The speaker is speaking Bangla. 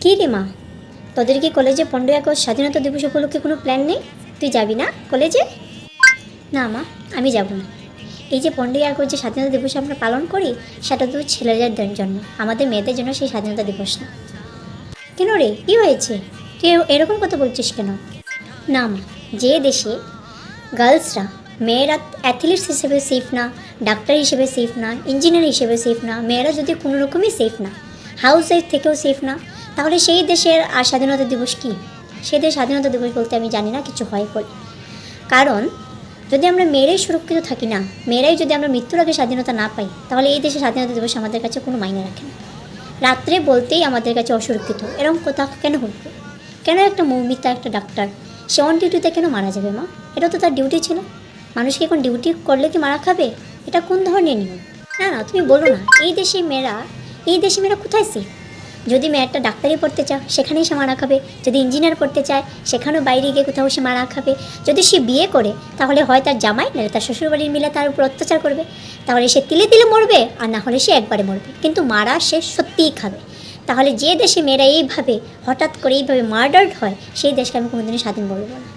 কী রে মা, তোদের কি কলেজে 15 আগস্ট স্বাধীনতা দিবস উপলক্ষে কোনো প্ল্যান নেই? তুই যাবি না কলেজে? না মা, আমি যাব না। এই যে 15 আগস্ট যে স্বাধীনতা দিবস আমরা পালন করি, সেটা তো ছেলেদের জন্য, আমাদের মেয়েদের জন্য সেই স্বাধীনতা দিবস না। কেন রে, কী হয়েছে? তুই এরকম কথা বলছিস কেন? না মা, যে দেশে গার্লসরা, মেয়েরা অ্যাথলিটস হিসেবে সেফ না, ডাক্তার হিসেবে সেফ না, ইঞ্জিনিয়ার হিসেবে সেফ না, মেয়েরা যদি কোনো রকমই সেফ না, হাউস ওয়াইফ থেকেও সেফ না, তাহলে সেই দেশের আর স্বাধীনতা দিবস কী? সেই দেশের স্বাধীনতা দিবস বলতে আমি জানি না কিছু হয় বলে। কারণ যদি আমরা মেয়েরাই সুরক্ষিত থাকি না, মেয়েরাই যদি আমরা মৃত্যুর আগে স্বাধীনতা না পাই, তাহলে এই দেশের স্বাধীনতা দিবস আমাদের কাছে কোনো মাইনে রাখে না। রাত্রে বলতেই আমাদের কাছে অসুরক্ষিত, এরকম কথা কেন ঘটবে? কেন একটা মৌমিতা, একটা ডাক্তার, সে অন ডিউটিতে কেন মারা যাবে মা? এটা তো তার ডিউটি ছিল। মানুষকে এখন ডিউটি করলে কি মারা খাবে? এটা কোন ধরনের নিয়ম? না না, তুমি বলো না, এই দেশে মেয়েরা কোথায় সেফ? যদি মেয়েটা ডাক্তারি পড়তে চায় সেখানেই সে মারা খাবে, যদি ইঞ্জিনিয়ার পড়তে চায় সেখানেও বাইরে গিয়ে কোথাও সে মারা খাবে, যদি সে বিয়ে করে তাহলে হয় তার জামাই নাহলে তার শ্বশুরবাড়ির মিলে তার উপর অত্যাচার করবে, তাহলে সে তিলে তিলে মরবে, আর না হলে সে একবারে মরবে, কিন্তু মারা সে সত্যিই খাবে। তাহলে যে দেশে মেয়েরা এইভাবে হঠাৎ করে এইভাবে মার্ডার্ড হয়, সেই দেশকে আমি কোনোদিনই স্বাধীন বলবো না।